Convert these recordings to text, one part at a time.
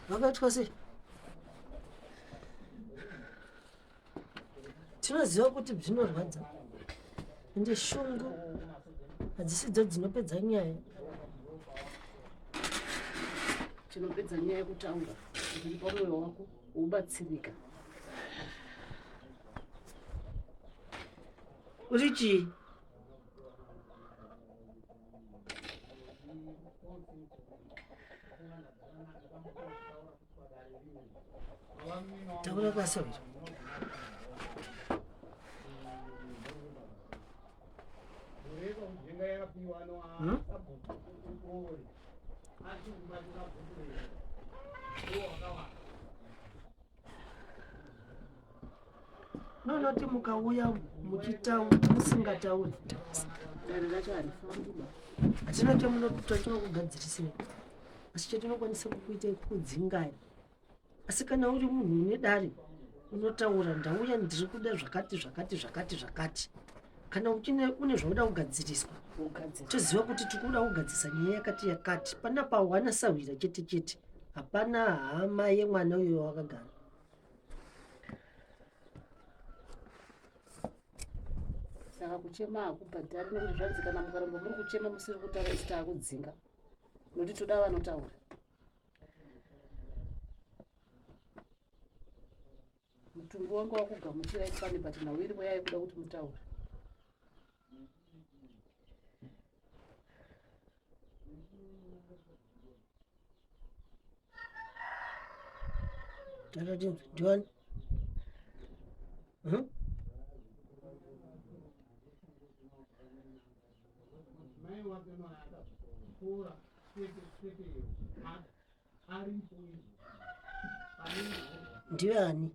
Vakatwase tinoziva kuti zvinorwadza ende shungu hadzisidzo dzinopedza nyaya. Chinopedza nyaya yekutaura kuti pamwoyo wako ubatsirika. Uri chii? Taura kasawira. Nonoti mukauya musingatauri Dare racho harifambi ba. hatina chatinokugadzirisei, asi chatinokwanisa kukuita kudzingaya. Asi kana uri munhu une dare unotaura ndauya ndiri kuda zvakati. Kana une zvauda kugadziriswa toziva kuti tikuda kugadzisa nyaya yakati pana pawana sawira chete, hapana hama yemwana uyo wakagara. Saka kuchema hakubhadhari nekuti zvanzi kana mukaramba muri kuchema musiri kutaura isita akudzinga nokuti toda vanotaura. Mutumbi wangu wakugamuchirai pane bati nawiri wayai kuda kuti mutaure. John ndiani?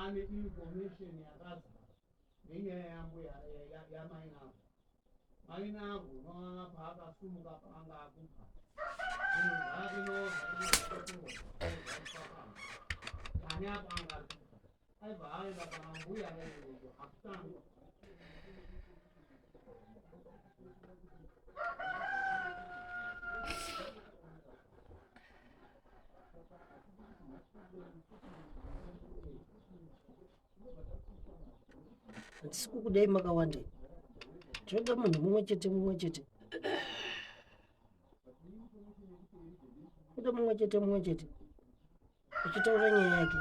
Ane information yakazi nenyaya yangu yamainangu. Mainangu noapa akasumuka panga akupa. Hanya panga akupa. Aiba aenda kana mbuya leo akutanga. Handisi kukudai makawanda, tinoda munhu mumwe chete. Kuda mumwe chete uchitaura nyaya yake.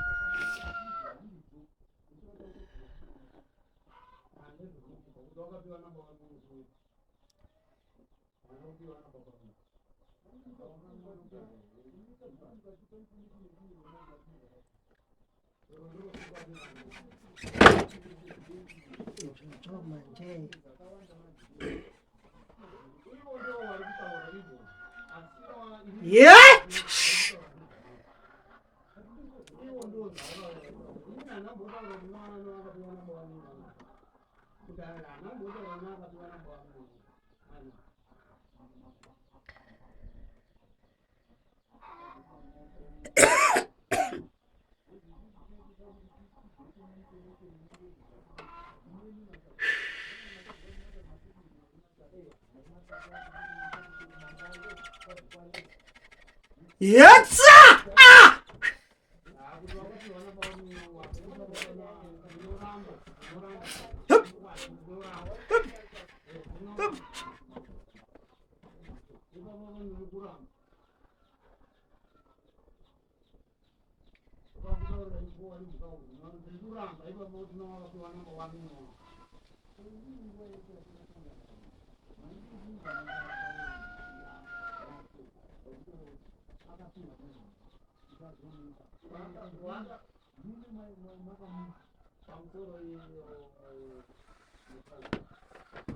Yeah. Yes! Ah!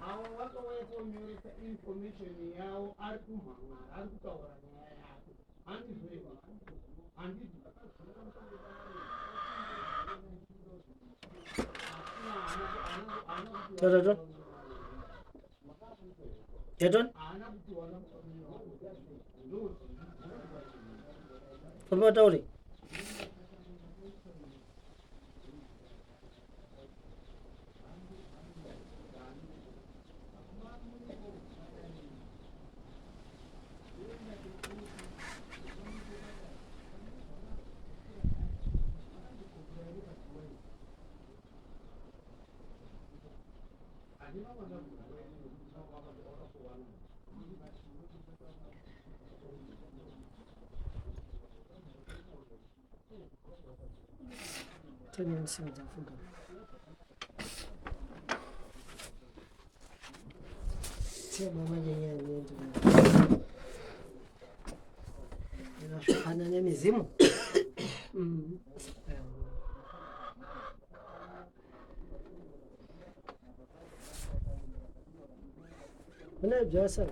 avo vakauya konyoresa information yavo ari kumhangara ari kutaura nyaya yake handizveva handizvi haana kuti wana Famba tauri. Tanya msingi funga. Sio mama yenyewe ndio. Ninashukana na mizimu. Kuna jasa.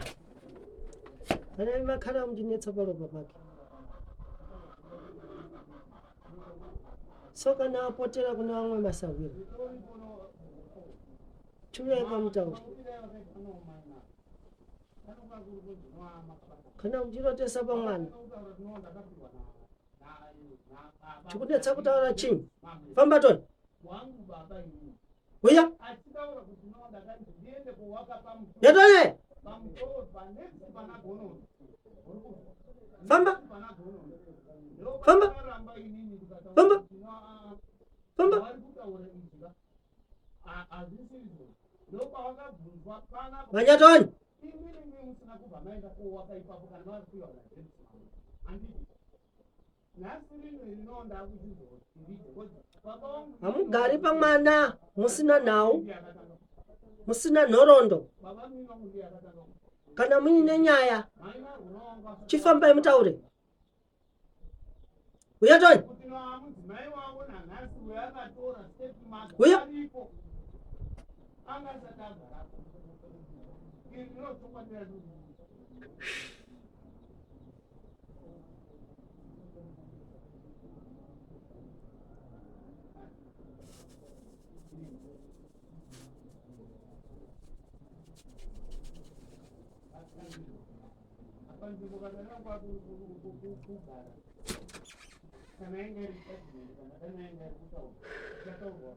Ana makala mjini tsabalo babaki. Soka na apotera kuna wamwe masawiri. Chuleka mtauri. Kana mjiro saba mwana. Chukudetsa kutaura chinyi. Famba toni. Uya. Yatone. Famba. Famba. Famba. Famba. Manyatoni. Amugari pamwana musina nawo. Musina nhorondo. Kana muine nyaya. Chifamba imutaure. Uya toni. Uya.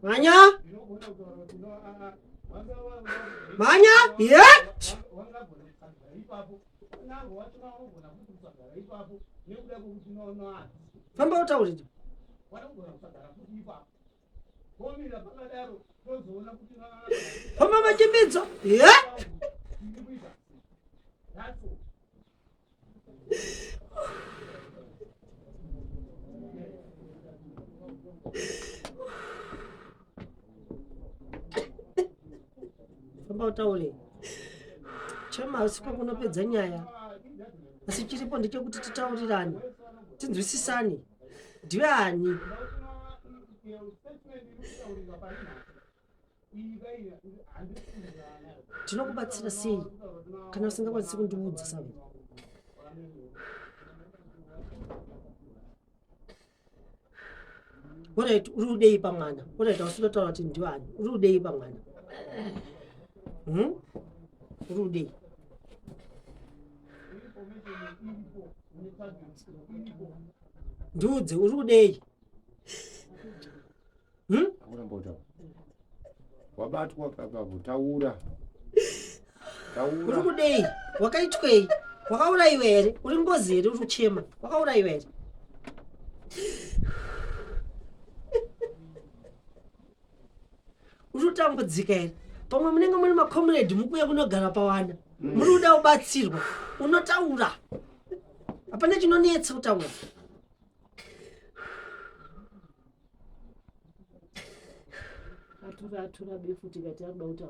Manya? Manya? Yeah? Famba utauridi. Famba machimbidzo. Yeah? Famba utaure. Chama usiku kunopedza nyaya. Asi chiripo ndechekuti titaurirane. Tinzwisisane. Ndiwe ani? Tinokubatsira sei kana usingakwanisi kundiudza sawa? Alright, urudei pamwana. Alright, usizotaura kuti ndiwe ani. Urudei pamwana. Urudei. Ndiudze urudei. Wabatwa kakabu taura. Uri kudei? Wakaitwei? Wakauraiwa here? Uri ngozi here? Uri kuchema? Wakauraiwa here? Uri kutambudzika here? Pamwe munenge muri makomrade mukuya kunogara pawanda. Muri kuda kubatsirwa. Unotaura. Hapana chinonetsa kutaura.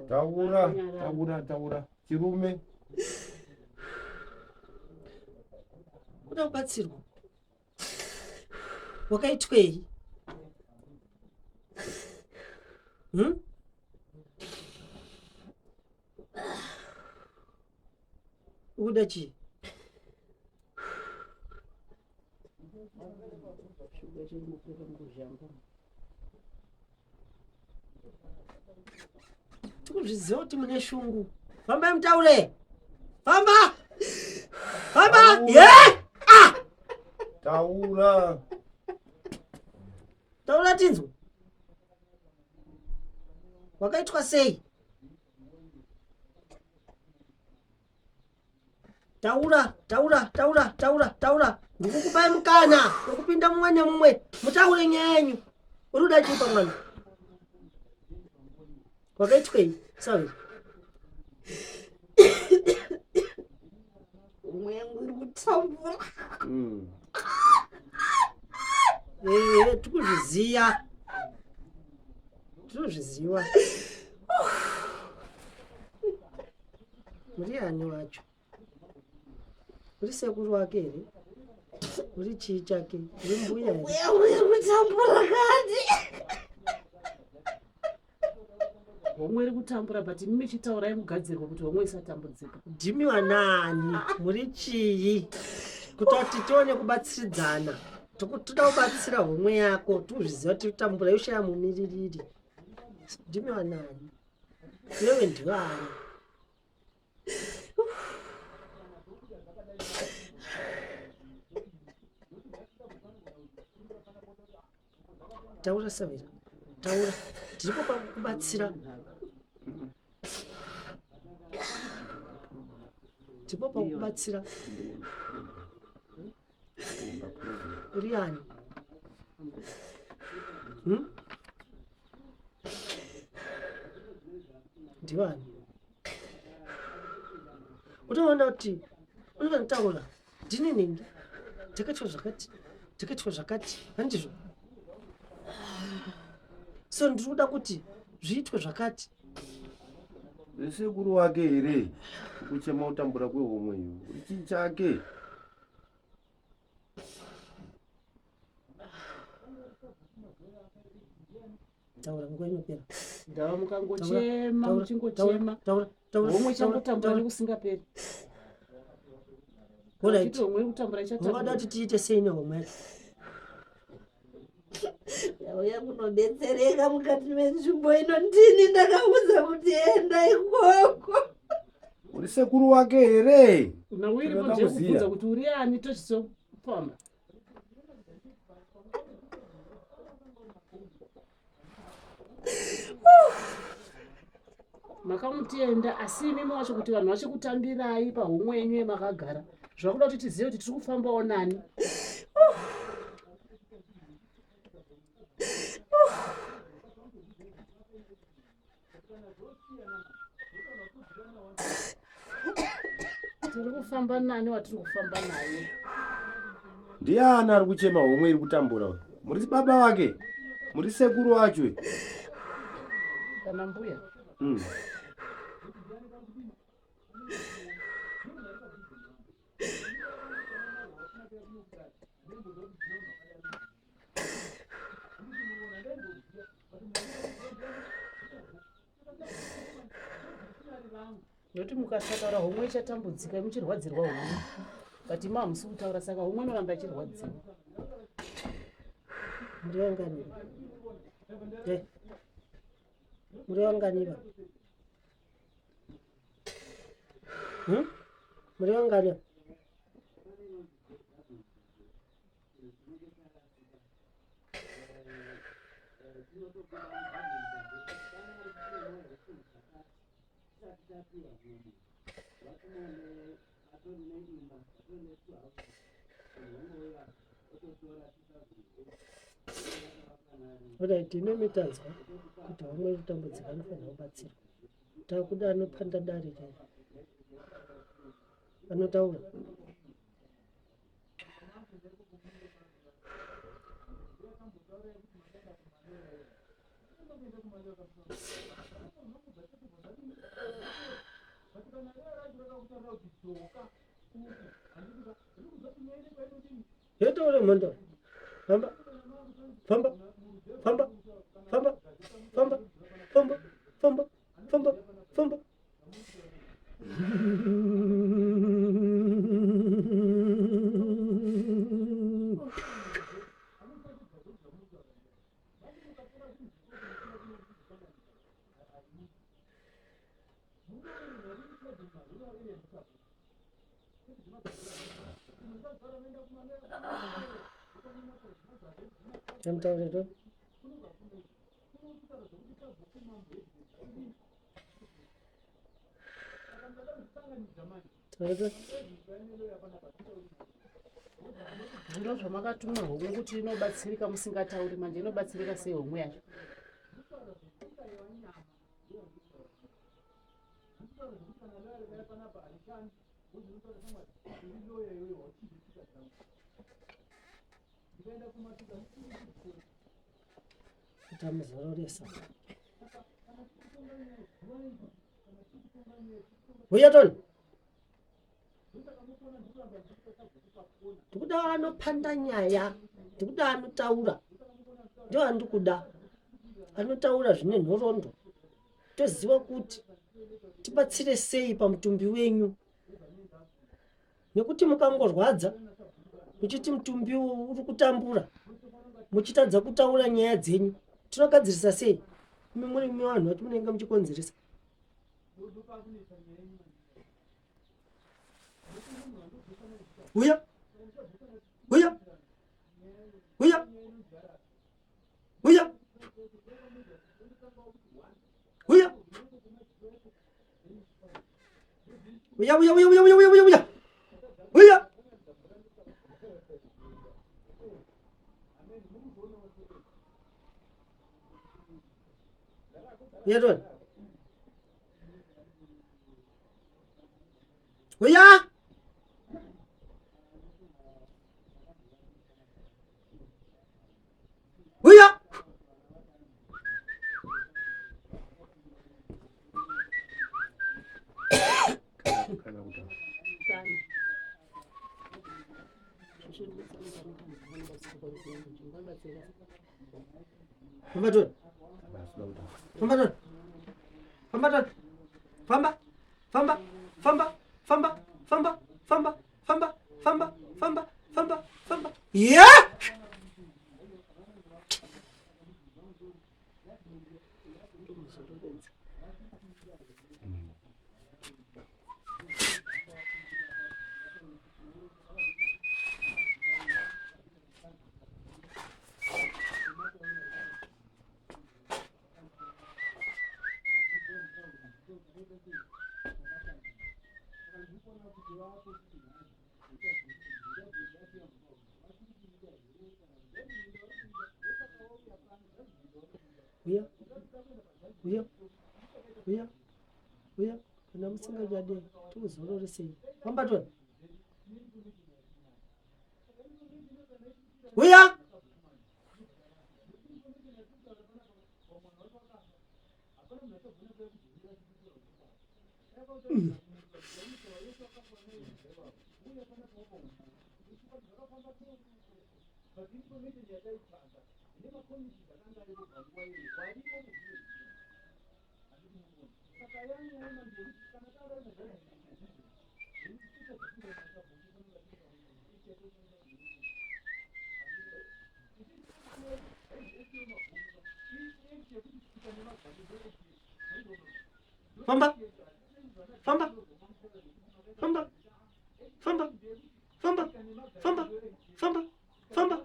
Taura. Chirume. Kuda kubatsirwa. wakaitwei ukuda chii shuga chiri mukwira mukuzhamba tikuzviziva kuti mune shungu. Fambai mutaure, famba Taura. taura tinzwa wakaitwa sei. Taura ndikukupai mukana wekupinda mumwe nemumwe mutaure nyaya yenyu. Uri kuda chii pamwana wakaitwei sawe umwe yangu iri kutambura tikuzviziva muri ani wacho uri sekuru wake here uri chii chake uri mbuya here yangu iri kutambura kati homwe iri kutambura but imi michitaurai mugadzirwa kuti homwe isatambudzika. ndimi wanani muri chii kuti tione kubatsiridzana toda kubatsira homwe yako tikuzviziva kuti tambura yoshaya mumiririri. ndimi wanani iwewe ndiwani taura savira taura tiripo pakubatsira uri ani ndiwani unoona kuti unotaura ndini ningi ndakatwa zvakati handizvo so ndiri kuda kuti zviitwe zvakati. Sekuru wake here kuchema utambura kwehomwe iyo uri chii chake. taura nguva inopera ndava mukangochema muchingochema homwe changotambura nekusingaperi kuti homwe iri kutambura ungada kuti tiite sei nehomwe yauya kunodetsereka mukati menzvimbo ino. ndini ndakaudza kuti enda ikoko. Uri sekuru wake here nawiripo ndekubvunza kuti uri ani tochizofamba. makamutenda asi imi macho kuti vanhu vachikutambirai pahomwe yenyu yemakagara zvakuda kuti tizive kuti tiri kufambawo nani. tiri kufamba nani watiri kufamba naye. ndiani ari kuchema homwe iri kutambura. Muri baba wake muri sekuru wacho kana mbuya nokuti mukasataura homwe ichatambudzika muchirwadzirwa homwe kati mamusi kutaura saka homwe inoramba ichirwadziwa. muriwanganiva muriwanganiva Alright, inemitadzwa kuti vamwe kutambudzika anofanira kubatsira. Takuda anopanda dare kai. Anotaura. Yeto ule mando. Hamba famba famba famba famba famba famba famba famba Taurero. Taurero. Zviro zvamakatumwa homwe kuti inobatsirika musingatauri manje inobatsirika sei homwe yacho? Tamuzororesa. Uya Toni. Ndikuda anopanda nyaya, ndikuda anotaura. Ndio andikuda. Anotaura zvine nhorondo. Toziva kuti tibatsire sei pamutumbi wenyu. Nekuti mukangorwadza muchiti mutumbi uri kutambura. Muchitadza kutaura nyaya dzenyu. Tinogadzirisa sei? Muri vanhu vati munenge muchikonzeresa. Uya. Uya. Uya. Uya. Uya. Uya, uya, uya, uya, uya, uya, uya, uya. Uya. Uya Toni. Uya. Uya. Famba Toni. Famba Toni. Famba Toni. Famba. Famba. Famba. Famba. Famba. Famba. Famba. Famba. Famba. Famba. Famba. Yeah! Uya. Uya. Uya. Uya. Kana musingajade tuzororesei. Famba Toni. Uya. Famba. Famba. Famba. Famba. Famba. Famba. Famba. Famba.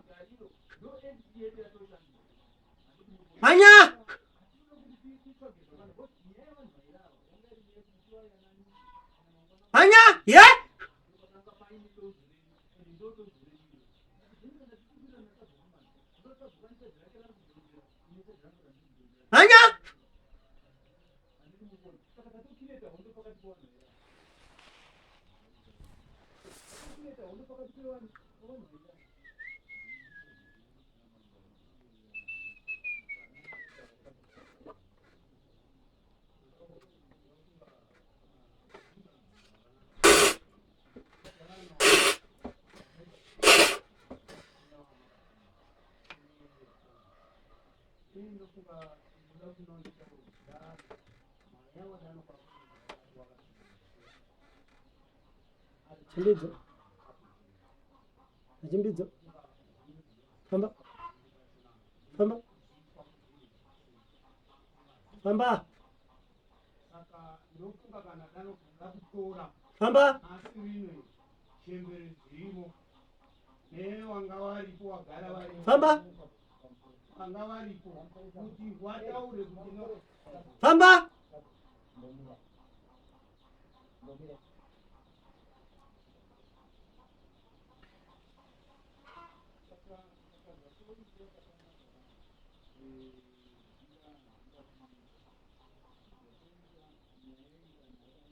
Manya! Manya! Yeah! Manya! Chimbidzo. Chimbidzo. Famba. Famba. Famba. Saka ndofunga kana dano kutora Famba. asi rino chembere dzirimo nevanga varipo vagara varipo Famba. vanga varipo kuti vataure kuti no Famba.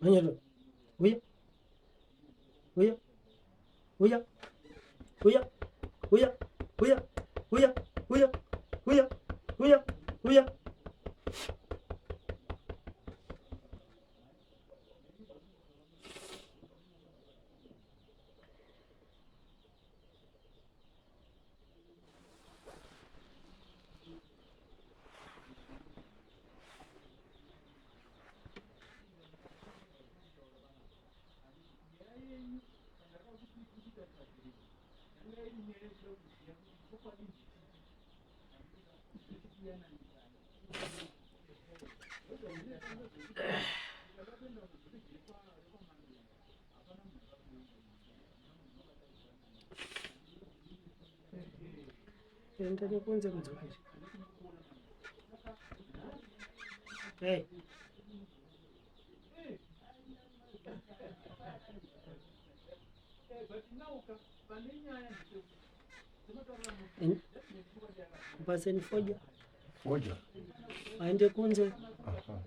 Manyato. Uya. Uya. Uya. Uya. Uya. Uya. Uya. Uya. Uya. Uya. Uya. Ndani kwanza kudzokera. Hey. Paseni foja. Foja. Aende kunze. Aha.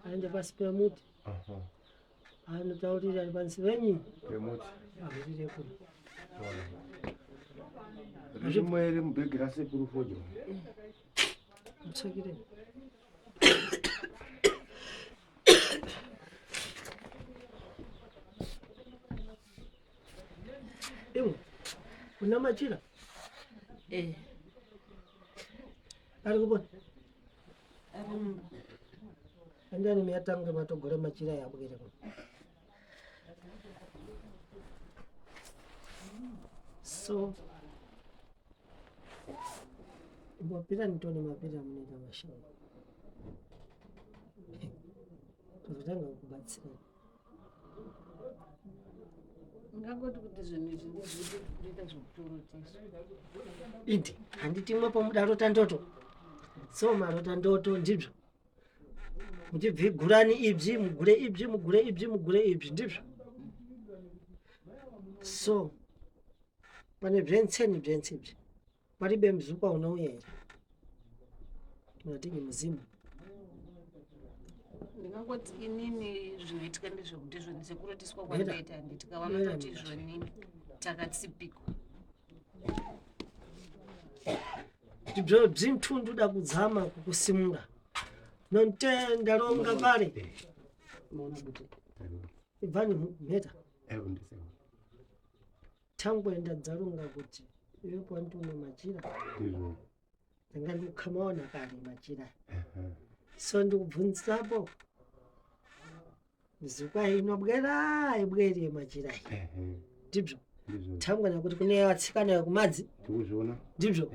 Aende pasi pemuti. Aha. Anotaurira ari pansi venyi. Pemuti. Avirire kuno. Rimwe iri mubhegi rasekuru foja. Mutsvakire. Imwe. Una machira? Ari kupona? Andani muyatanga matogora machira yabwere kuno. So mapira nitone mapira munoita mashango. Tozotanga kubatsira. ngangoti kuti zvinhu izvi ndizvidi kuita zvekutorotesa Idi handiti mwepo mudarota ndoto. So marota ndoto ndizvo. Muchibvigurani ibyi mugure ibyi mugure ibyi mugure ibyi ndizvo. So pane bvenseni bvensibyi. Paribe muzukwa unouya here. Munatingi muzimu. ndingangoti inini zvinoitika ndezvekuti izvoni sekurotiswa kwandaita handi tikaona kuti izvoni takatsipikwa Ndibyo bzintundu da kudzama kukusimura. Nontenda longa pale. Muona kuti ibvani mheta. Evo ndise. Tangwenda dzalunga kuti iwepo antuna machira. Ndizvo. Ndanga ndikamaona kale machira. Aha. So ndikubvunzapo. Muzukwa inobwera ibwere machira. Ehe. Ndibyo. Ndizvo. Tangwena kuti kune vatsikana yokumadzi. Tikuzviona. Ndibyo.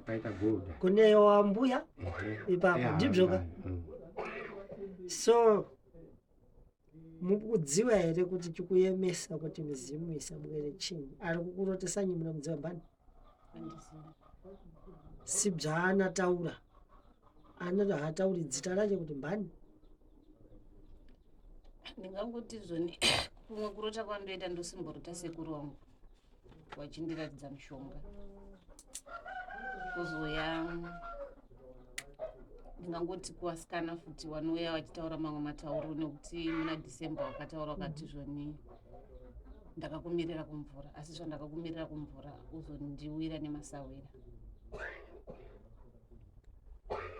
Paita golda. Kune wambuya. Ehe. Ipapo ndibyo ka. So mukudziwa here kuti chikuyemesa kuti mizimu isabwere chinyi. Ari kukurotesa nyinyi munomudziwa mbani? handiziva Si bvaanataura. Anoti hatauri dzita racho kuti mbani. ndingangoti izvoni kumwe kurota kwandoita ndosimborota sekuru wangu wachindiratidza mushonga kuzoya ndingangoti kuvasikana futi vanouya vachitaura mamwe matauro nekuti muna December wakataura wakati izvoni ndakakumirira kumvura asi zvandakakumirira kumvura uzondiwira nemasawira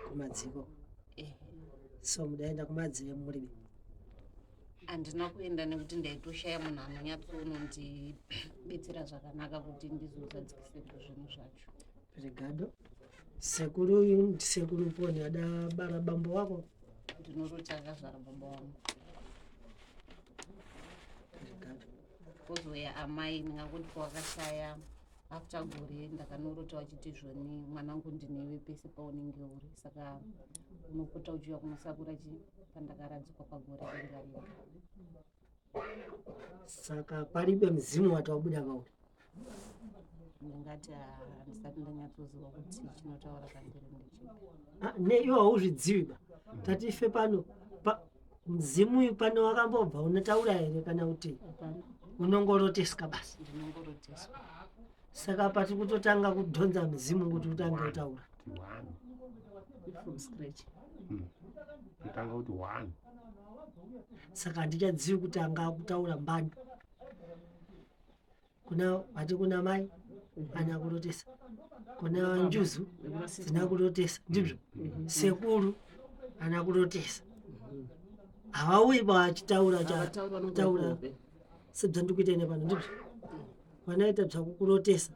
Kumadziko. ehe So mudaenda kumadziro muribe. handina kuenda nekuti ndaitoshaya munhu anonyatsounondibetsera zvakanaka kuti ndizozadzikise zvinhu zvacho Regado. sekuru uyu ndi sekuru poni adabara bambo wako. ndinoroti akazvara baba vangu kozouya amai ndingangondi kwakashaya after gore ndakanorota wachiti zvoni mwanangu ndinewe pese paunenge uri saka unopota uchiuya kunosakura pandakaradzikwa pagore rega rega. Saka palibe mzimu wati wabuda pauri. ndingati handisati ndanyatsoziva kuti chinotaura pandiri ndechipi. Neiwo hauzvidzivi ba. Tati ife pano mzimu uyu pano wakambobva unotaura here kana kuti unongoroteswa basi? Ndinongoroteswa. Saka pati kutotanga kudhonza mzimu kuti utange utaura from scratch. Kutanga kuti 1. Saka handichadzivi kuti anga kutaura mbani. Kuna mai ana kurotesa, kuna njuzu zina kurotesa, ndizvo sekuru ana kurotesa. Havauyi vachitaura kutaura sebzandikuita ine pano, ndizvo vanaita bzakukurotesa.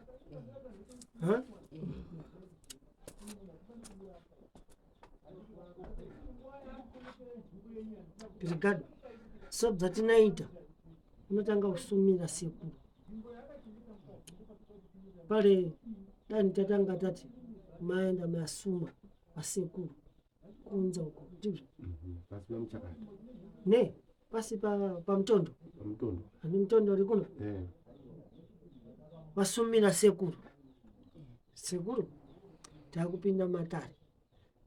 Rigado sobzatinaita unotanga kusumira sekuru pale dani tatanga tati maenda masuma asekuru kunza uko ndizvo Pasi pamuchakata. ne pasi pamutondo Pamutondo. ani mutondo uri kuno wasumira sekuru takupinda matare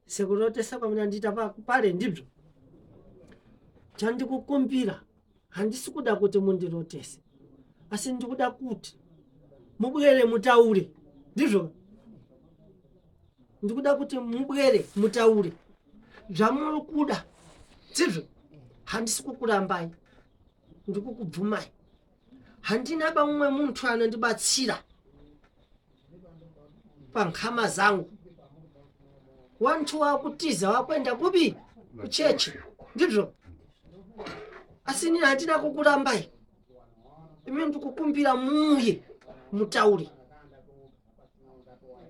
sekuru rotesa pamuna ndita pale ndizvo chandikukumbira handisi kuda kuti mundirotese asi ndikuda kuti mubwere mutaure ndizvo ndikuda kuti mubwere mutaure zvamuri kuda ndizvo handisi kukurambai ndikukubvumai handina bamwe muntu anondibatsira pankama zangu wantu wakutiza wakwenda kubi kucheche ndizvo asi nini handina kukurambai imi ndikukumbira muuye mutaure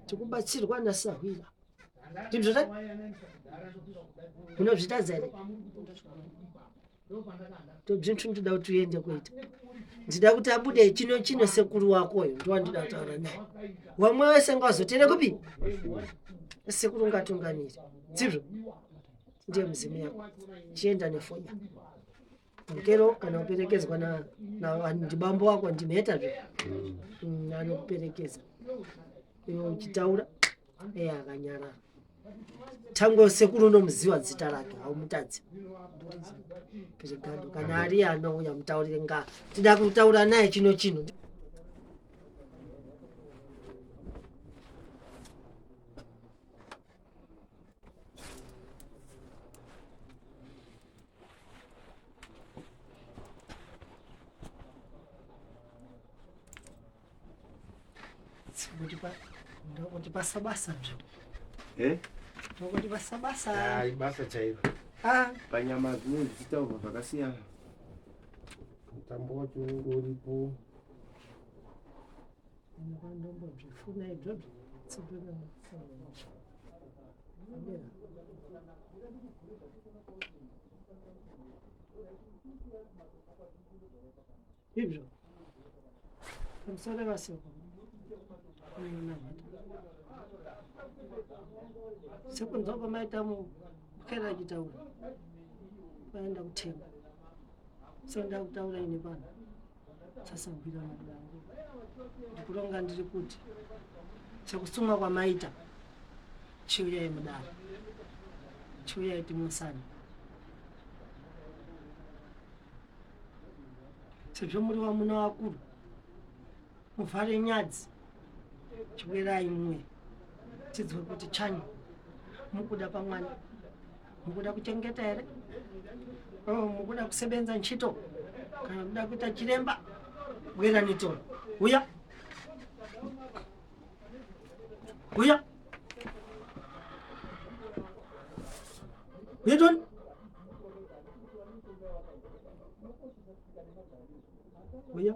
tikubatsirwa nasahwira ndizvo ta unozvitadza here tobzvintu ndida kuti uende kuita ndida kuti abude chino sekuru wakoyo ndowandida kutaura naye wamwe wese ngawazotere kupi sekuru ngatungamiri dzizvo ndiye muzimu yako chienda nefoya ngero kana kuperekedzwa ndibambo wako ndimhetazvo anokuperekedza iwe uchitaura akanyarara tango sekuru unomuziva zita rake haumutadzi pirigando kana ari anouya mutaurire nga tida kutaura naye chino kuti pasabasa kuti pasabasa Basa chairo. Panyama dzimwe dzichitaurwa zvakasiyana. Mutambo wacho unenge uripo. ndombozvifuna izvozvo izvo pamusoro vaseko sekunzwa kwamaita mukaira achitaura vaenda kutenga senda kutaura ine pano sasabwirana kudango ndikuronga ndiri kuti sekusumwa kwamaita chiuyai mudaro chiuyai timusana sezvo muri vamuna vakuru muvhare nyadzi chiwerai mumwe tidzwe kuti chanyu mukuda pamwana mukuda kuchengeta here mukuda kusebenza nchito kana kuda kuita chiremba bwera nitoro uya uyatoni uya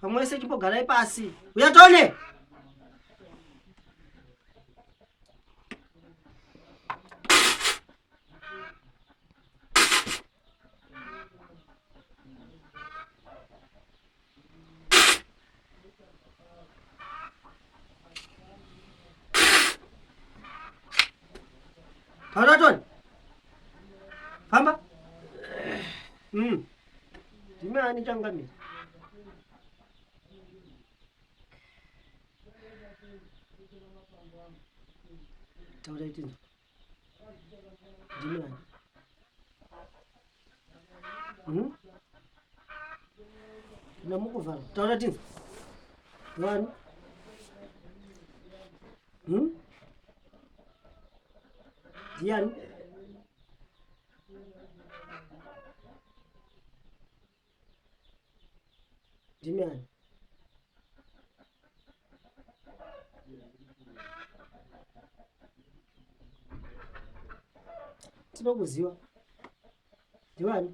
pamwese chimbogarai pasi uyatone Taura famba ndimani changamira taura itinzo ndimani namukuvhara taura tinzo wani ndiani ndimani tinokuziva ndivani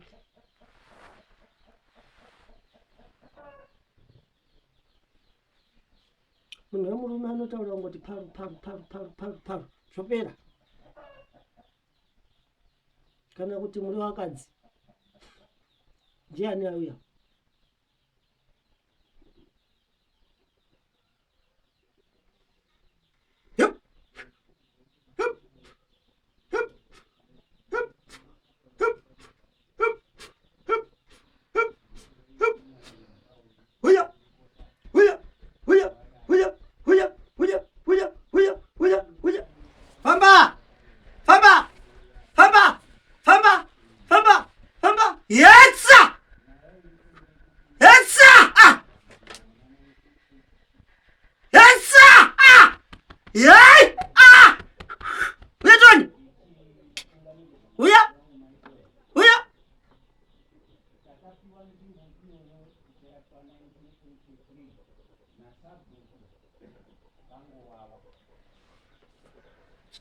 munhu wemurume anotaura ngoti paru paru paru paru paru paru zvopera kana kuti muri wakadzi ndiani auya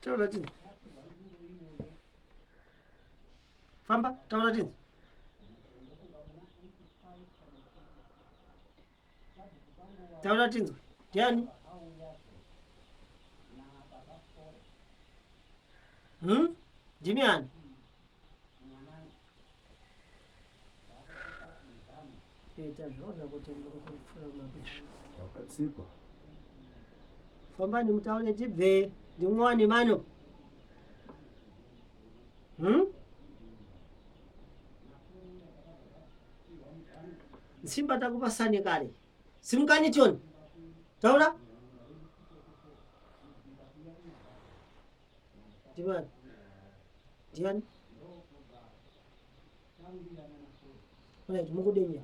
taura tinzo famba taura tinzo taura tinzo ndiani ndimiani tazvaona kuti ndikufura mabesha wakatsikwa fambani mutaure tibve ndimwani mano nsimba takupasani kare simukani choni taura ndimani ndiani right mukudenya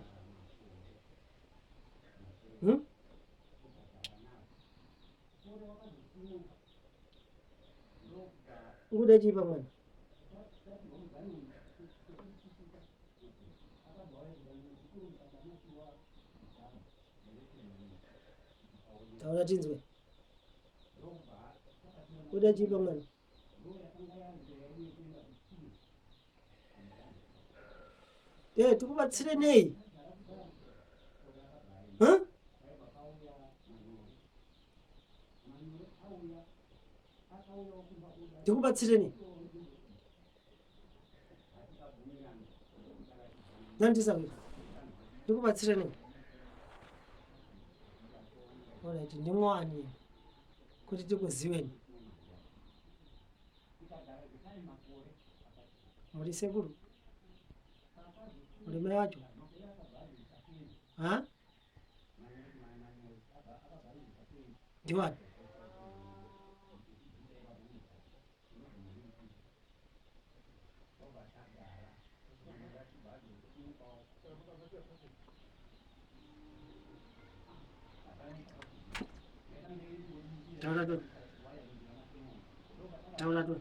ngude chipa mwana taura tinzwe ngude chipa mwana tikubatsire nei tikubatsireni nandisawira tikubatsireni alright ndimwani kuti tikuziweni muri sekuru muri mai wacho ndiwani taura tu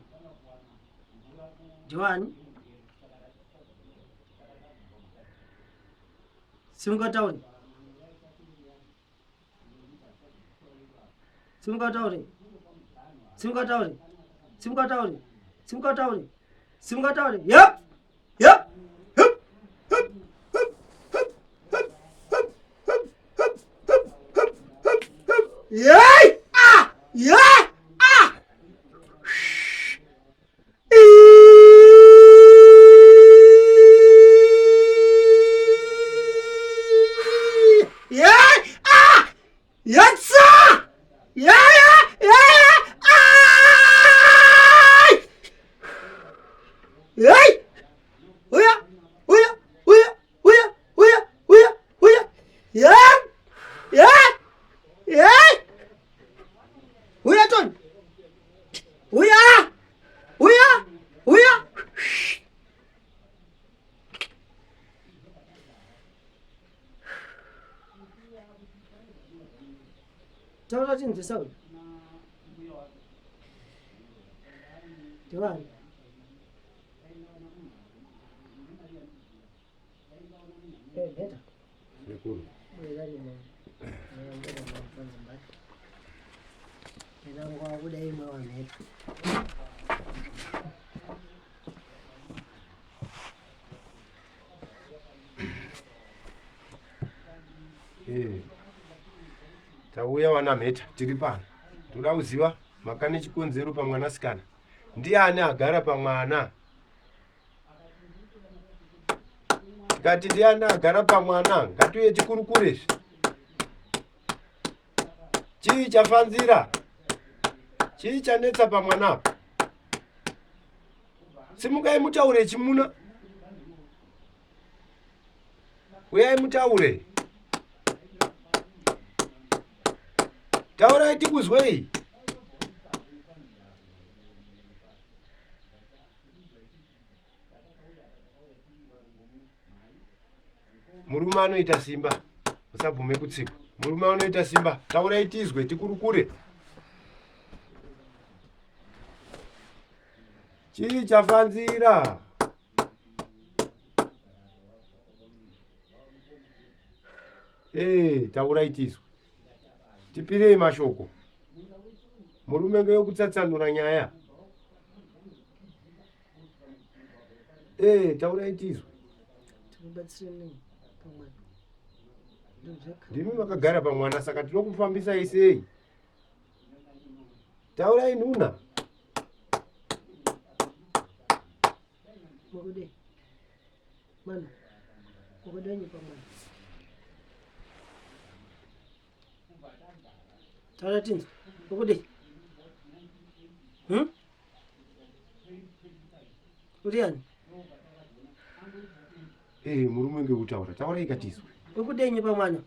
ndiwani simungataure simungataure simungataure simungataure simungataure simungataure yep yep Yay! Ah! Yeah! Ah! Yeah! Ah! Yes, sir! Yeah, yeah, yeah! Ah! Yay! Uya! Uya! Uya! Uya! Uya! Uya! Uya! Yeah! Yeah! Yeah! Uya, Tony! Uya! Uya! Uya! Taura chinzi sauri. Ndiwani. Beta. Sekuru. Mwelani mwa. Mwelani mwa mfanzi mbati. Mwelani mwa kuda imwe wa meta. Tauya wana mheta tiri pano. Toda kuziva makane chikonzero pamwanasikana. Ndiani agara pamwana? Tikati ndiani agara pamwana, ngatiuye tikurukure. Chii chafanzira? Chii chanetsa pamwana apa? Simukai mutaure chimuna. Uyai mutaure. Taurai tikuzwei. Murume anoita simba. Usabvume kutsikwa. Murume anoita simba. Taurai tizwe tikurukure. Chii chafanzira? Taurai tizwe. Tipirei mashoko. Murume ngeyekutsatsanura nyaya. Taurai tizwe. Tinobatsirane pamwana. Ndimi makagara pamwana saka tinokufambisa isei. Taurai nuna. Mukude. Mana. Mukude nyi pamwana. Taura tinzo. Mukude. Uriani. Murume ngekutaura. Taurai ikatizwe. Mukude nyi pamwana.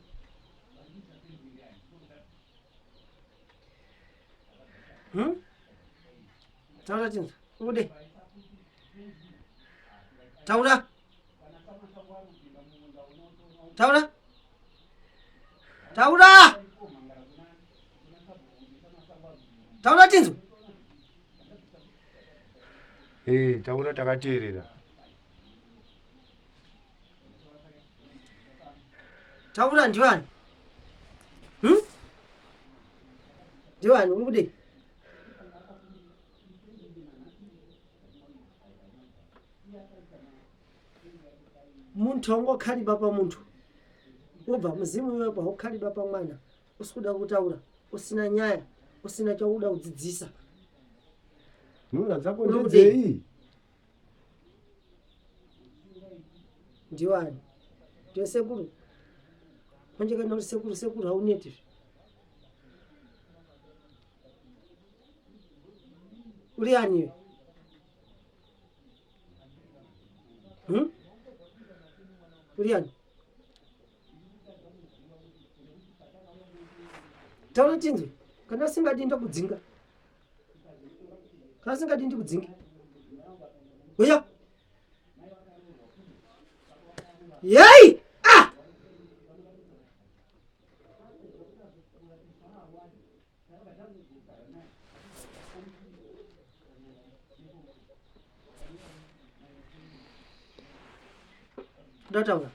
Taura tinzo. Mukude. Taura. Taura. Taura. Taura tinzo. Taura takateerera. Taura ndiwani. Ndiwani mukude. Muntu wangokhaliba pa muntu. Ubva muzimu wewe pa ukhaliba pa mwana. Usikuda kutaura, usina nyaya, usina chauda kudzidzisa. Nuna dzako ndedzei. Ndiwani. Ndiwe sekuru. Manje kana uri sekuru hauneti. Uri ani? Uri ani? Taura chinzi. Kana singadi ndakudzinga. Kana singadi ndikudzinga. Uya. Yay! Ah! Dataura.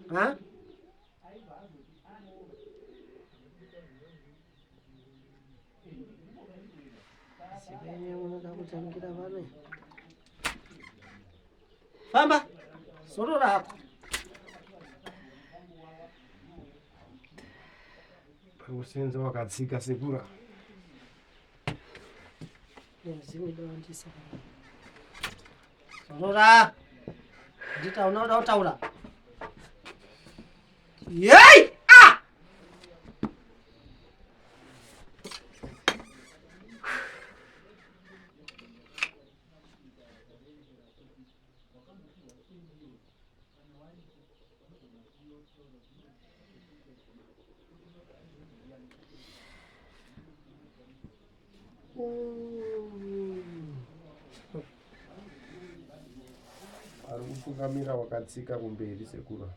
Ha? Famba. Soro rako. usenza wakatsika sekura zimwe dawandisa Sonora ndita unoda utaura yei ari kutungamira wakatsika kumberi sekura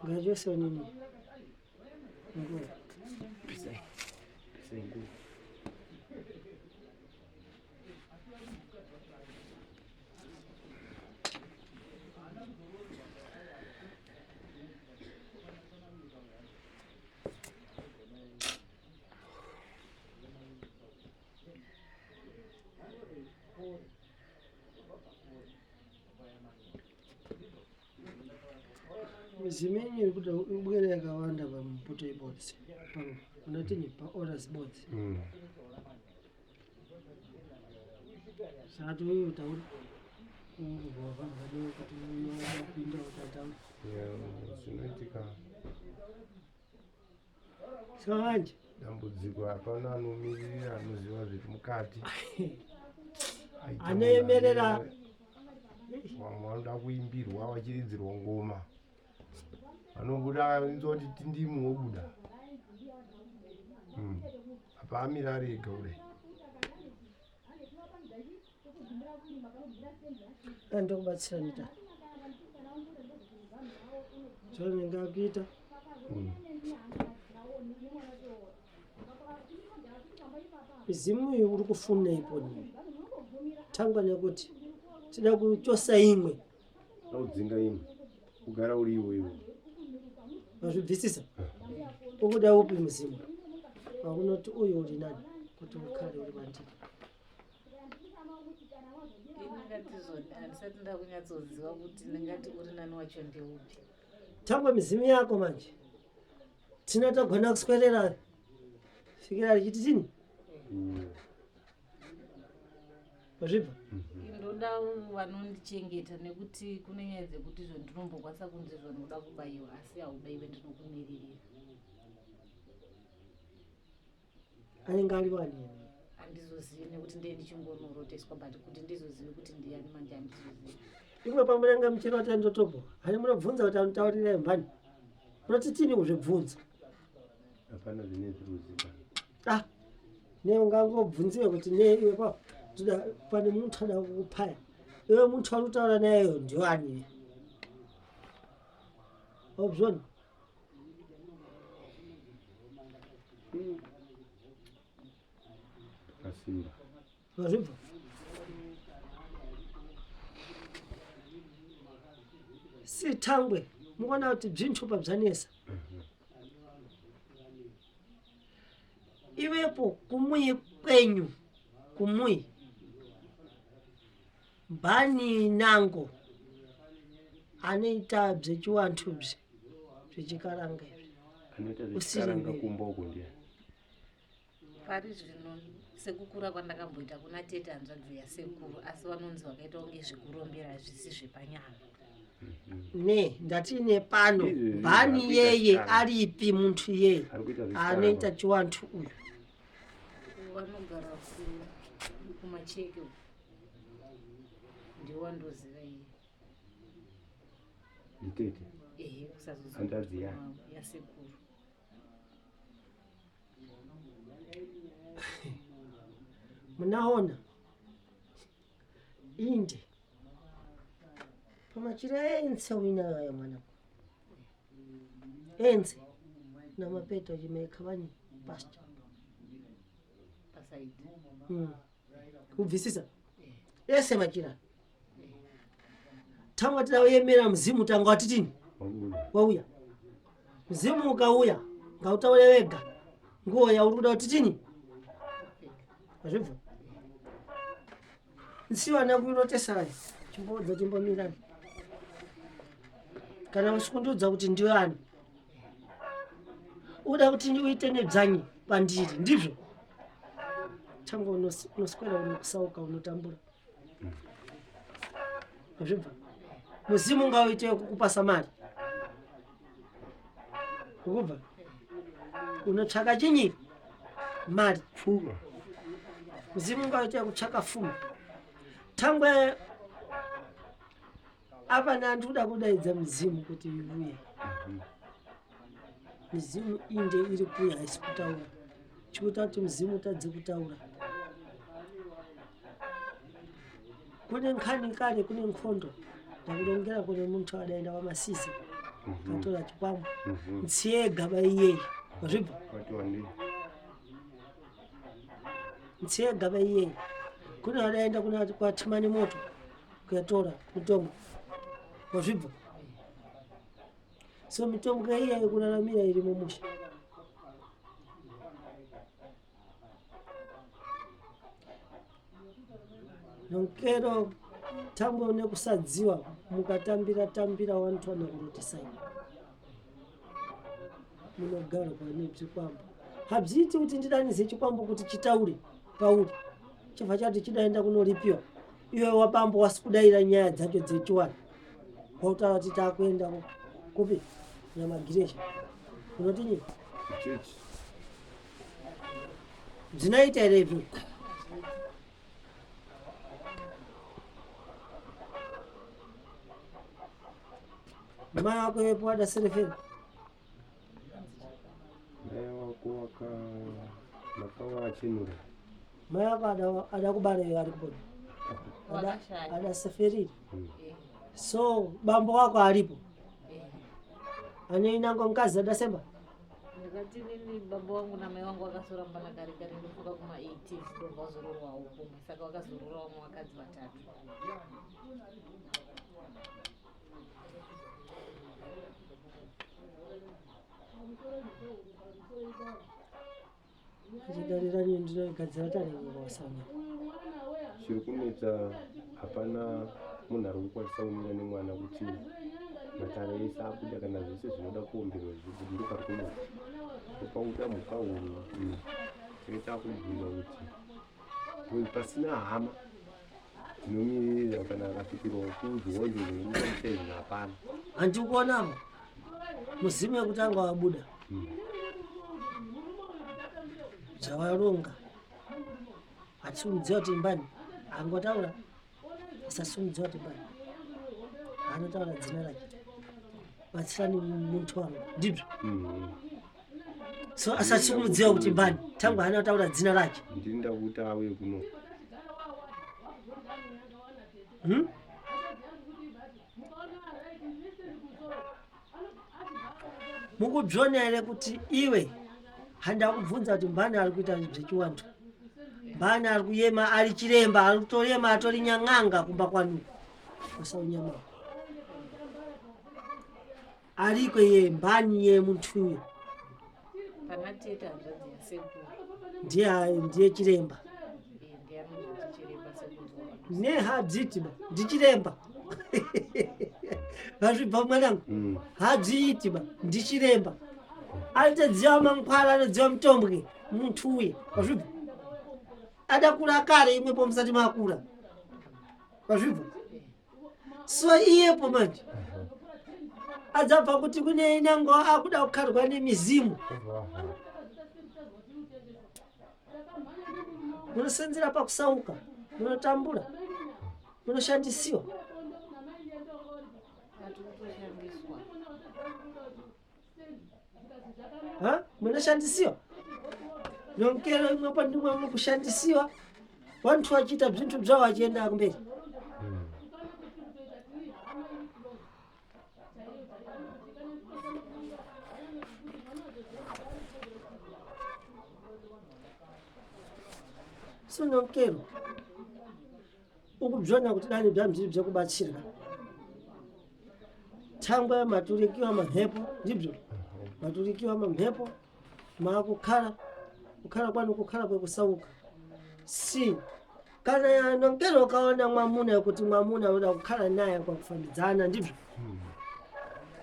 Graduation nini? Nguo. pesa nguo Zimenye kuti ubwere yakawanda pampoto ibots. Unatini pa orders bots. Satu huyu utauri. Bova ngado kuti uyo kupinda utata. zvinoitika Sanje. dambudziko hapana anomirira anoziva zviri mukati Anoemerera vamwe vanoda kuimbirwa vachiridzirwa ngoma vanobuda nzoti tindimu wobuda apa amira ari ega kudai ndokubatsira nita. Zvanenge akuita. Mizimu uyu uri kufuna ipo niwe. Tangwa nekuti tida kuchosa imwe. udzinga imwe kugara uri iwe Wazvibvisisa? Ukuda upi muzimu? Wakunoti uyu uri nani? Kuti ukhale uri bandiki. Handisati ndakunyatsoziva kuti ndingati uri nani wacho ndeupi. Tangwa mizimu yako manje. Tina tagona kuswerera. Fikira richiti chini? Wazvibva? Ndoda vanondichengeta nekuti kune nyaya dzekuti izvo ndinombokwanisa kunzi izvo ndinoda kubayiwa asi haubayiwe ndinokumiririra. Anenge ari wani. Handizozivi nekuti ndiye ndichingonoroteswa but kuti ndizozive kuti ndiani manje handizozivi. Imwe pamurenga muchero wati andotobo. Hani munobvunza kuti anotaurira mbani. Munoti tini kuzvibvunza. hapana zvine zviruzikana Ne ungangobvunziwe kuti ne iwe pa tuda pane muntu ada kukupaya. Iwe muntu anotaura naye ndiwani? Obzvona? kasimba Wazvibva? Si Thangwe, muona kuti bzvintupa bzanesa. Iwepo kumuyi kwenyu, kumuyi. Mbani nango. Anoita bzechiwantu bze. Zvechikaranga izvi. anoita zvechikaranga kumba uko ndiani Pari zvino sekukura kwandakamboita kuna tete hanzvadzi yasekuru asi vanonzi vakaita kunge zvekurombera zvisi zvepanyama. Ne ndati nepano mbani yeye aripi muntu yeye anoita chiwantu uyu. Vanogara kumacheke ndiwo wandoziva iye. nditete Ehe kusazoziva handadzi ya yasekuru. Munaona inde pamachira ense wina ya mwana ense na mapeto jimekhabani pastor pasaidi kubvisisa ese machira tangwa tidawemera mzimu tanga watitini wauya mzimu ukauya ngautaule wega nguo ya urikuda watitini azvibva nsiwana kuirotesai chimbodza chimbomirani kana usikundudza kuti ndiwe ani uda kuti uite nedzanyi pandiri ndizvo tango unoswera unokusauka unotambura azvibva muzimu ngauite kukupasa mari ukubva unotsvaka chinyi mari pfuma muzimu ngauite kutsvaka pfuma tangwe apa nandi uda kudaidza muzimu kuti iuye mizimu inde iri kuya haisi kutaura chikuita kuti muzimu utadze kutaura kune nkhani kare kune nkhondo ndakulongera kune muntu adaenda wamasisi katora chikwambo ntsiye gaba iyeyi wazvibva ntsiye gaba iyeyi kune adaenda kwatimani moto kuyatora mitombo wazvibva so mitombo kaiyeyi kuraramira iri mumusha nonkero tambo nekusadziwa mukatambira wantwana kurotisai munogara pane chikwambo habziiti kuti ndidanize chikwambo kuti chitaure pauri chibva chati chidaenda kunoripiwa iwe wabambo wasikudaira nyaya dzacho dzechiwana wautaura kuti takuenda kupi nyamagiresha unotinyi dzinaita here izvo mai wako wepo adaserefera mai wako makawa achinura mai wako adakubara iyo ari kupona adaseferiri so bambo wako alipo aneinango mkazi adasemba ndikati nini baba wangu na mai wangu wakasora mbana gari ndofuka kuma 80 ndo vazororwa upo saka wakazororwa mu wakadzi vatatu chidarirani ndinogadzira taringosanya chiri kunetsa hapana munhu ari kukwanisa kumira nemwana kuti matara ese abuda kana zvese zvinoda kuomberwa zvikuti ndopari kunoti upauta mhuka huru tinoita kubvunza kuti pasina hama dzinomirira kana akafikirwa kudzionzereuaitezvi hapana handikuonamo muzimu wekutanga wabuda zvavaronga hatimudziwa kuti mbani angotaura asasimudziwa kuti mbani anotaura dzina rake batsirani muntu wangu ndibvo so asasimudziwa kuti mbani tangu anotaura dzina rake ndinda kuti auye kuno mukubvona here kuti iwe handakubvunza kuti mbani ari kuita zvechiwandu mbani ari kuyema ari chiremba ari kutorema atori nyang'anga kumba kwanu usaunyama ariko ye mbani ye muntu pana teta hanzvadzi yasekuru ndiye chiremba ndiyanozvoti chiremba sekuru nehadziti ndichiremba vazvibva mwanangu hadziiti ba ndichiremba alitodziwa mankwara anodziwa mutombo ke muntu uye vazvibva adakura kare imwepo musati makura vazvibva so iyepo manje adzabva kuti kune inango akuda kukharwa nemizimu munosenzera pakusauka munotambura munoshandisiwa munoshandisiwa nonkero imwepo ndimwe mukushandisiwa vantu vachiita zvintu zvavo vachienda kumberi Sinonkelo ukubzona kuti dani bzamziri bzakubatsirika thangwe maturikiwa mamhepo ndibzo maturikiwa mamhepo maakukhala kwanu kukhala kwekusauka si kana yanonkelo kaona mwamuna kuti mwamuna uda kukhala naye kwa kufanidzana ndibzo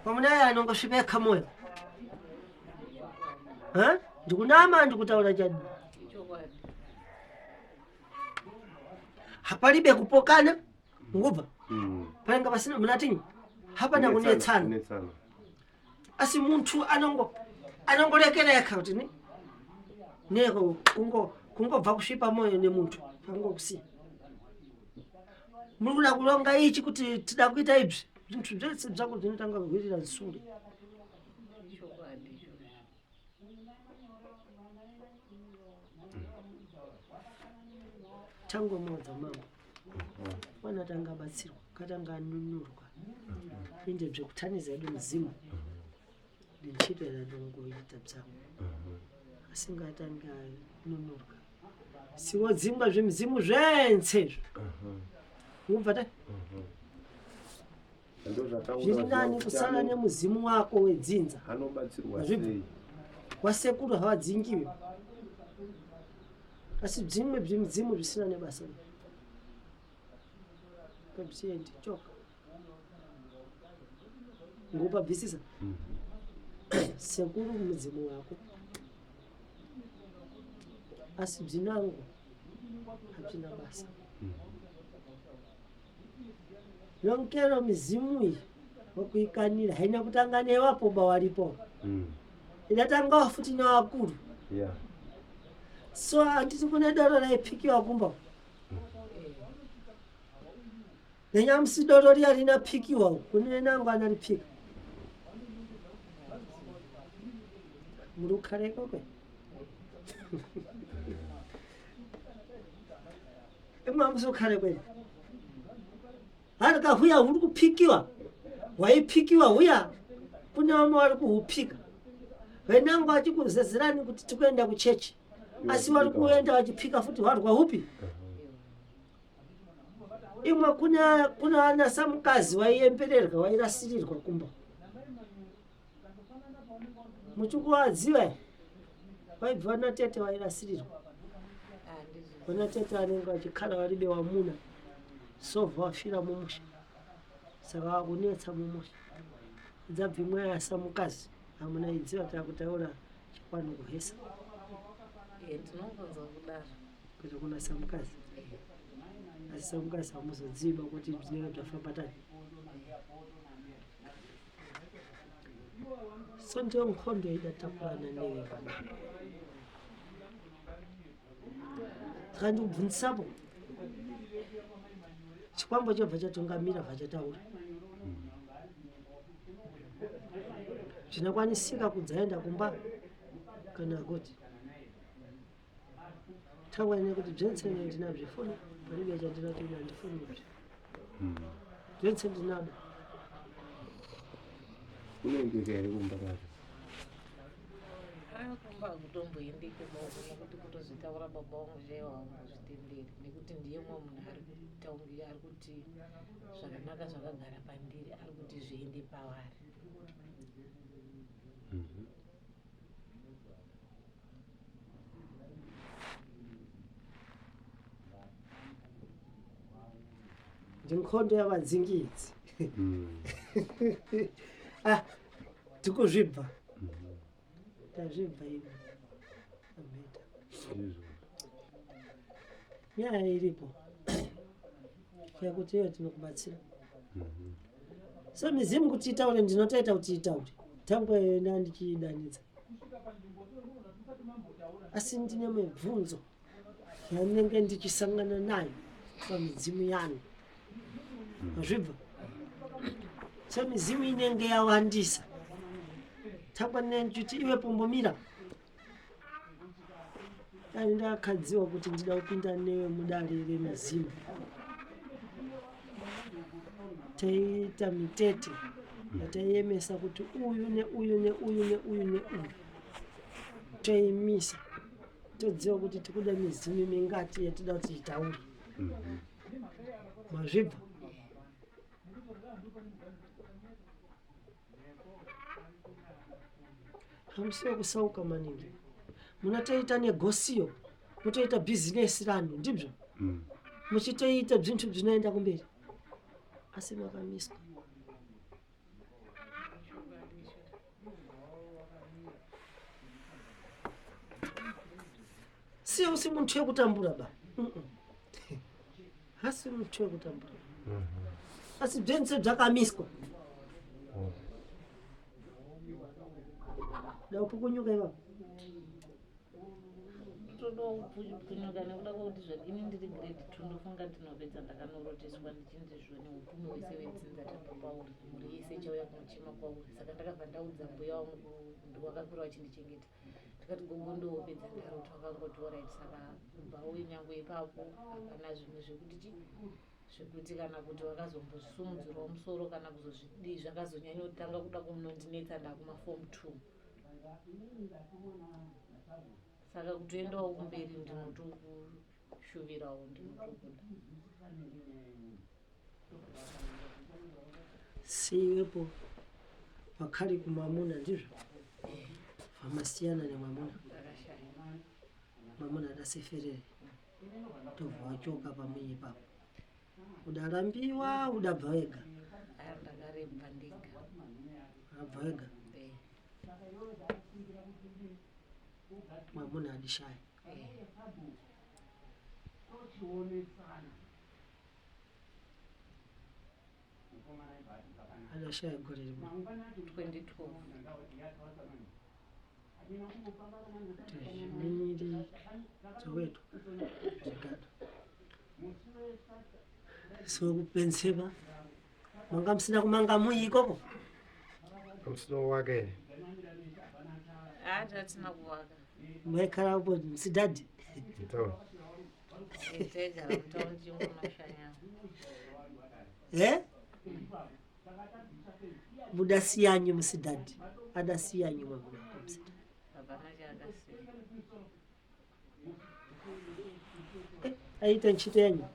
mwamuna naye anongosvipeka moyo ndikunama ndikutaura chadi hapalibe kupokana ngubva painga pasina munatinyi hapana kunetsana asi muntu anongolekereka kuti neko kungobva kusvipa moyo nemuntu angokusiya muri kuda kulonga ichi kuti tida kuita ibvi zvintu zvese zvako zvinotanga kuhwirira zisure tangomodza mambo wana tangabatsirwa katanga anunurwa inde zvekutaniza edu muzimu ndichito yanongoita bzangu asingatanga anunurwa siwodzingwa zvemuzimu zvensezvo mubvata zviri nani kusala nemuzimu wako wedzinza wasekuru havadzingiwe asi dzimwe bzimizimu zvisina nebasa kabziendi choka ngopabvisisa sekuru muzimu wako asi bzinango hazvina basa nonkero mizimu iyi wakuikanira haina kutanga newapoba waripo idatanga futi nevakuru so handiti kune doro raipikiwa kumba nenyamusi doro riya rinapikiwa kune nangu anaripika muri kukareko kwe imwamusi ukare kwenu harika huya huri kupikiwa waipikiwa huya kune vamwe vari kuhupika venangu vachikuzezerani kuti tikuenda kuchechi asi vari kuenda vachipika futi hwarwa hupi imwe kuna anasamukadzi waiyembererwa wairasirirwa kumba muchikuvadziva vaibva vanatete vairasirirwa vanatete vanenge vachikhala varibe wamuna sovha wafira mumusha saka vakunetsa mumusha dzabva imwe yasamukadzi hamuna idziva takutaura chikwano kuhesa ndinongonza kudaro kuti kuna samukadzi asi samukadzi hamuzodziva kuti zvinenge zvafamba tani so ndiyo nkhondo idatakurana newe kana saka ndikubvunzisapo chikwambo chobva chatungamira bva chataura zvinokwanisika kudzaenda kumba kana kuti tangwane kuti bzensene ndinazvifuna paribe chandinoti ndandifuni kuti bzense ndinada unenge here kumba kacho kumba kutomboendi kumauko nekuti kutozvitaura baba vangu chaiva vangozvitenderi nekuti ndiye mwe munhu ari kutaungira ari kuti zvakanaka zvakagara pandiri ari kuti zviende pavari ndinkhondo yavadzingidzi tikuzvibva tazvibva ivo ameta nyaya iripo yakuti iyo tinokubatsira so mizimu kuti itaure ndinotaita kuti itaure tangwe nandichidanidza asi ndine mibvunzo yanenge ndichisangana nayo pamidzimu yanu azvibva so mizimu inenge yawandisa tangwa nenjuti iwe pombomira dani ndakadziwa kuti ndida kupinda newe mudare remizimu taiita mitete yataiemesa kuti uyu neuyu neuyu neuyu neuyu taimisa todziwa kuti tikuda mizimu mingati yatida kuti itaure mazvibva hamusiwe kusauka maningi munatoita negosiyo mutoita bhizinesi ranu ndibyo muchitoita zvintu zvinoenda kumberi asi makamiswa siyo usi muntu wekutambura ba hasi muntu wekutambura asi byense bzakamiswa daupukunyuka ivavo kunyuka nekuda kwekuti zvakini ndiri grade 2 ndofunga ndinopedza ndakanoroteswa ndichinzizvoni upfumi wese wedzinza tapapauri mhuri yese chauya kumuchima kwauri saka ndakabva ndaudza mbuya wangu ndiwakakura wachindichengeta tikati gogo ndopedza ndaroti wakangoti orit saka kubvawo nyange ipapo hapana zvimwe zvekuti kana kuti wakazombosumudzirawo musoro kana kuzozvidii zvakazonyanyotanga kuda kumunondinetsa ndakumaform 2 saka kutoendawo kumberi ndinotokushuvirawo ndinotokuda siwepo wakali kumamuna ndizvo vamasiyana nemwamuna mwamuna adaseferere tobva wachoka pamwe ipapo udarambiwa udabva wega ndakaremba ndega abva wega mwamuna adishaya adashaya gore rimwe 2012 tezviminiri dzowedu zvigado sokupenseva manga musina kumanga mui ikoko musina wake here hatatina kuvaka maikhala upo musidhadhi ntaura taigara mutaundi chingomashanya mudasiyanyi musidhadhi adasiyanyi mwamuna musidhadhi hapana chaakasiya aita nchito yanyu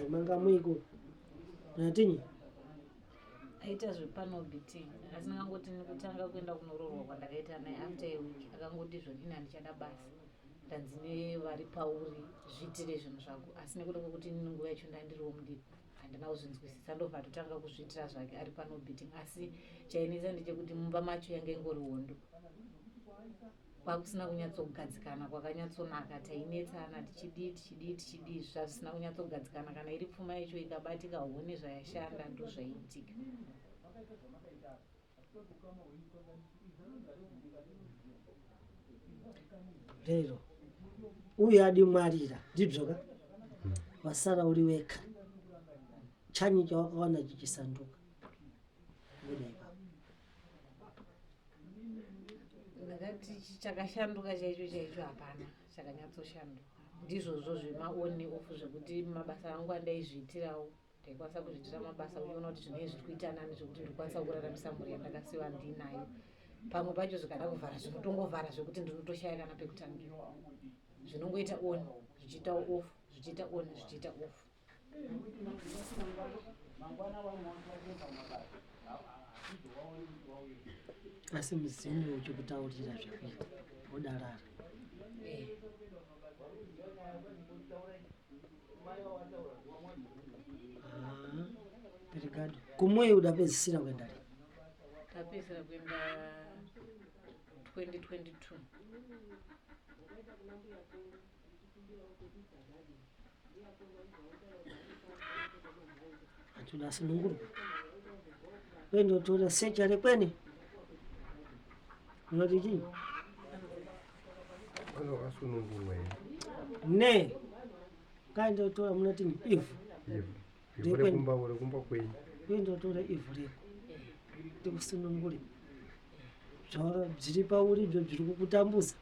manga muiko natinyi aita zvepanobiti asi ndakangoti nekutanga kuenda kunoroorwa kwandakaita naye after a week akangoti zvonini handichada basa ndanzine vari pauri zviitire zvinhu zvako asi nekuda kwekuti nguva yacho ndandiriwo mudiku handina kuzvinzwisisa ndobva totanga kuzviitira zvake ari panobiti asi chainesa ndechekuti mumba macho yange ingori hondo kwakusina kunyatsogadzikana kwakanyatsonaka tainetsana tichidii zvazvisina kunyatsogadzikana kana iri pfuma yacho ikabatika hone zvayashanda ndo zvaiitika lero uyu adimwarira ndibzoka wasara uri weka chanyi chawakawana chichisanduka buda ipapo ndakati chakashanduka chaicho hapana chakanyatsoshanduka ndizvozvo zvemaoni ofu zvekuti mabasa angu andaizviitirawo ndaikwanisa kuzviitira mabasa uchiona kuti zvinei zviri kuita nani zvekuti ndikwanisa kuraramisa mhuri yandakasiwa ndinayo pamwe pacho zvikada kuvhara zvinotongovhara zvekuti ndinotoshaya kana pekutangira zvinongoita on zvichiita off zvichiita on zvichiita off asi muzimu uchikutaurira zvekuita wodarara Brigado kumwe udapedzisira kwenda tapedzisira kuenda 2022 atula sununguru wendo tola secha rekwene unoti chini ano kasunungurwa here ne kaenda tola munoti ivu ivu rekumba kwei wendo tola ivu reko tikusunungure zvaro zviri pauri ibyo zviri kukutambuza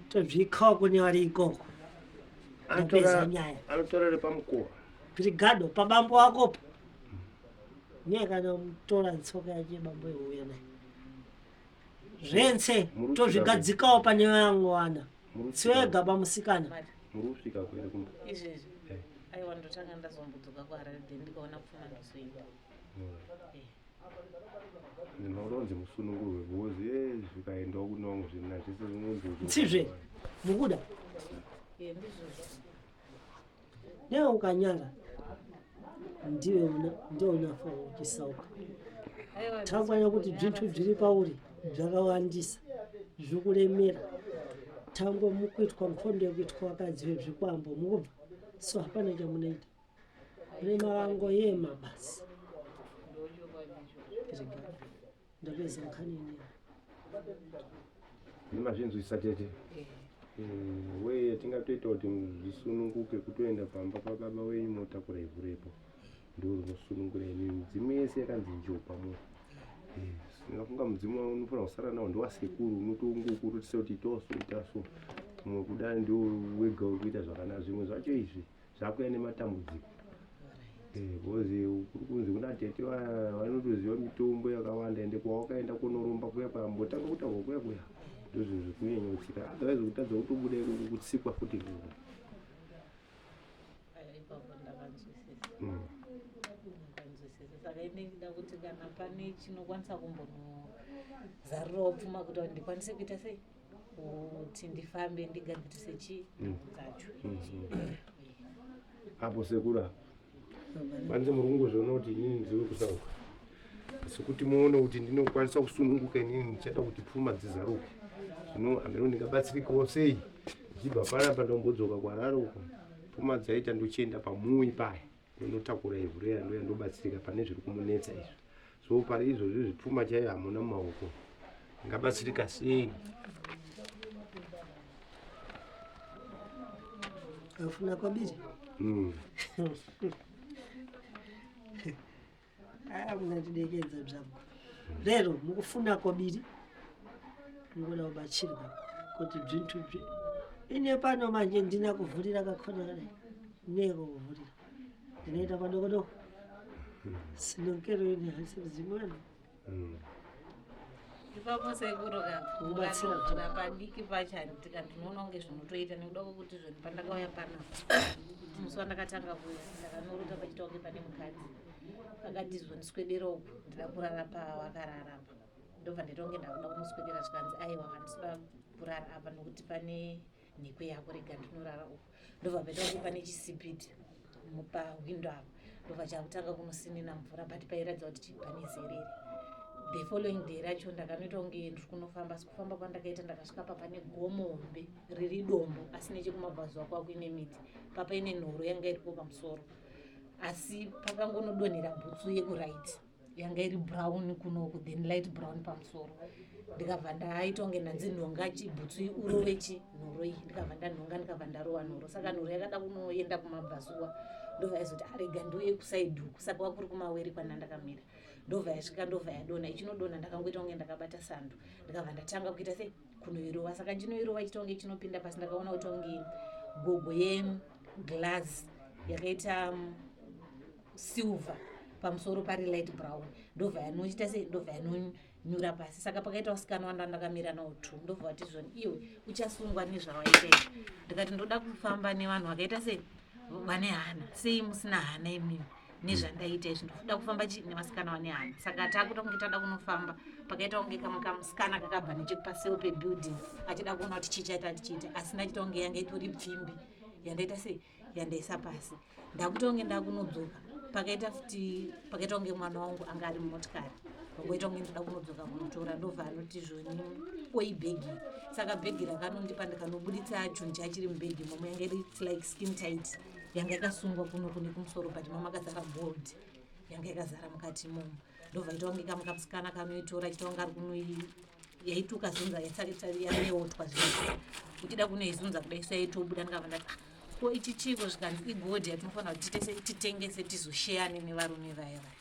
tozvikawa kune vari ikoko apedza nyaya anotorere pamukuwa brigado pabambo wakopo niye kana mutora tsoka yache bambo iuya naye zvense tozvigadzikawo pane vamwe vana siwega bamusikana mari muri kusvika kwere kumba izvezvi Eh. aiwa ndotanga ndazombudzoka kuharare then ndikaona pfuma ndozoenda ndinoronzi musunungurwe bhozi zvikaendawo kunongo zvinhu zvese zvinonzi tsizve mukuda ndizvozvo newe ukanyara ndiwe unafa uchisauka aiwa tangwanya kuti bvintu zviri pauri zvakawandisa zvikulemera tango mukuitwa nkhondo yekuitwa vakadzi vezvikwambo mukubva so hapana chamunoita mune makangoyema basi ndapedza nkhani ineyi nemazvinzwisa tete weye tingatoita kuti zvisununguke kutoenda pamba pababa wenyu motakura ivhu repo ndo rinosunungura imi midzimu yese yakanzi njopa mo ndingafunga mudzimu unofanira kusara nawo ndowasekuru unotongokurutisa kuti itosoita so mumwe kudai ndio wega uri kuita zvakanaka zvimwe zvacho izvi zvakuya nematambudziko bhozi kuri kunzi kuna tete vanotoziva mitombo yakawanda ende kwawakaenda kunorumba kuya kwambotanga kutaurwa kuya kuya ndozvinhu zvikunyanya kutsika otherwise kutadza kutobuda kutsikwa futi ipapo ndakanzwisisa saka ine ndida kuti kana pane chinokwanisa kumbonozarirawo pfuma kuti ndikwanise kuita sei kuti ndifambe ndigadzirise chii dzacho apo sekura panze muri kungozviona kuti inini ndiri kusauka asi kuti muone kuti ndinokwanisa kusununguka inini ndichada kuti pfuma dzizaruke zvino handino ndingabatsirikawo sei ndichibva panapa ndombodzoka kwarari uko pfuma dzaita ndochienda pamui paya ndonotakura ivhu reya ndoya ndobatsirika pane zviri kumunetsa izvi so pari izvozvi zvipfuma chaiyo hamuna mumaoko ndingabatsirika sei afuna kwabiri munatidekedza zvako lero mukufuna kwabiri mungoda kubatsirwa kuti bvintu ine pano manje ndina kuvhurira kakhona kudai neko kuvhurira ndinoita padokodoko sinokero ine hasi zimwana ipapo sekuru kakubatsira padiki pachandika ndinoona kunge zvinotoita nekuda kwokuti zvinhu pandakauya panapa musi wandakatanga kuya ndakanoruta pachitaunge pane mukadzi akati zvondiswedera uku ndida kurara pavakararapa ndobva ndaitonge ndakuda kumuswedera zvikanzi aiwa handisida kurara apa nokuti pane nhekwe yako rega ndinorara uku ndobva paitaunge pane chisipiti pahwindo apa ndobva chakutanga kunosinina mvura but pairatidza kuti pane zerere the following day racho ndakanoita kunge ndiri kunofamba sikufamba kwandakaita ndakasvika pa pane gomo hombe riri dombo asi nechekumabvazuva kwakuine miti papaine nhoro yanga iripo pamusoro asi pakangonodonhera bhutsu yekuraiti yanga iri brown kunoku then light brown pamusoro ndikabva ndaita kunge ndanzi nhonga chibhutsu urove chinhoro iyi ndikabva ndanhonga ndikabva ndarova nhoro saka nhoro yakada kunoenda kumabvazuva ndobva yazoti arega ndiuye kusaidhi uku saka wakuri kumaweri kwandandakamira ndobva yasvika ndobva yadonha ichinodonha ndakangoita kunge ndakabata sando ndikabva ndatanga kuita sei kunoirova saka ndinoirova ichita kunge chinopinda pasi ndakaona kuti kunge gogo yeglass yakaita silver pamusoro pari light brown ndobva yanoita sei ndobva yanonyura pasi saka pakaita usikana wanda ndakamira nawo tu ndobva wati zvoni iwe uchasungwa nezvavaita izvi ndikati ndoda kufamba nevanhu vakaita sei vane hana sei musina hana imimi nezvandaita izvi ndoda kufamba nevasikana vane hana saka takuta kunge tada kunofamba pakaita kunge kamwe kamusikana kakabva nechepaseo pebuilding achida kuona kuti chichaita tichiita asi ndachita kunge yanga itori pfimbi yandaita sei yandaisa pasi ndakuta kunge ndakunodzoka pakaita futi pakaita kunge mwana wangu anga ari mumotikari pangoita kunge ndoda kunodzoka kunotora ndobva anoti zvoni oi bhegi saka bhegi rakanondipa ndikanobuditsa chunji achiri mubhegi momwe yanga iri like skin tight yanga yakasungwa kuno kune kumusoro but mama akazara gold yanga yakazara mukati momo ndobva ita kunge kamwe kamusikana kanoitora chita kunge ari kunoi yaituka zunza yaneotwa zvino uchida kunoizunza kudai so yaitobuda ndikabva ndati ko ichi chiko zvikanzi igodhi yatinofanira kuti titengese tizosheyane nevarume vaya vaya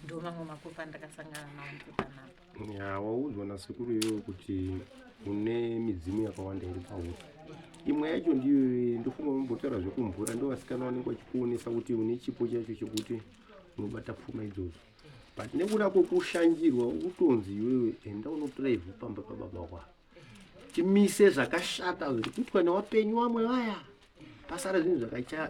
ndo mamwe makupa ndakasangana nawo mukupanapa waudzwa nasekuru iyoyo kuti une midzimu yakawanda iri pauri imwe yacho ndiyo ndofunga unombotaura zvekumvura ndo vasikana vanenge vachikuonesa kuti une chipo chacho chekuti unobata pfuma idzodzo but nekuda kwokushanjirwa utonzi iwewe enda unotora ivhu pamba pababa kwako timise zvakashata zviri kuitwa newapenyu vamwe vaya, pasara zvinhu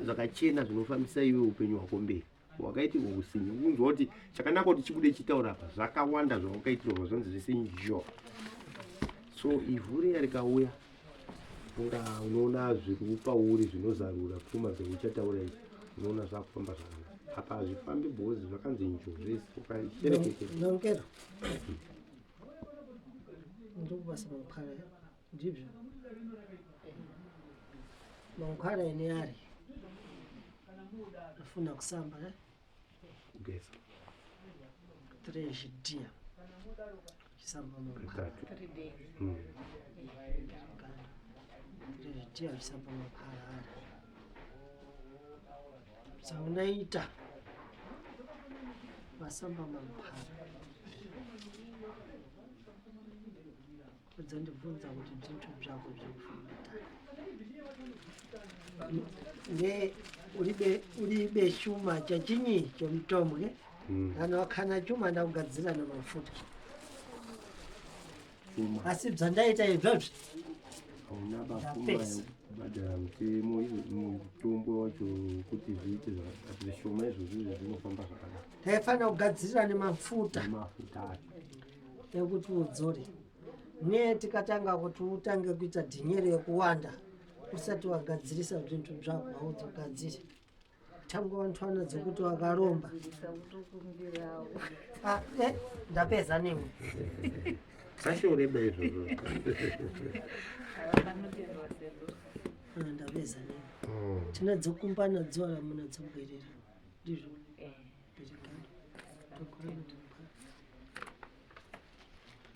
zvakachena zvinofambisa iwe upenyu hwako mberi. Wakaitirwa usinyi unzwa kuti chakanaka kuti chibude chitaura apa zvakawanda zvawakaitirwa zvanzi zvese njo. So ivhu riya rikauya unoona zviri pauri zvinozarura pfuma dzeuchataura izvi, unoona zvakufamba zvakanaka. Apa hazvifambi bhozi zvakanzi njo zvese ukacherekekera. Nongero ndikubasa mankhwala ndibyo mankhwala ene ari afuna kusamba Kugeza. 3 dia chisamba mankhwala Katatu. 3 days. 3 dia chisamba mankhwala ari saunaita vasamba mankhwala kudzandibvunza kuti zvintu zvako zvirikufamba ne uribe chuma chachinyi chomutombo ne kana wakana chuma ndakugadzira nemafuta asi bzandaita izvozvo Hauna bafuma yekubhadhara mutemo mutombo wacho kuti zviite zvakati zvishoma izvozvo zvinofamba zvakanaka. taifanira kugadzirira nemafuta Mafuta acho. ekuti udzore ne tikatanga kuti utange kuita dhinyere yekuwanda usati wagadzirisa zvintu zvako haudzogadziri tangu vantu vanodzekuti wakaromba ndapedza nemwe Sashoreba izvozvo. ndapedza nemwe tinadzokumbana dzora muna dzobwerera ndizvo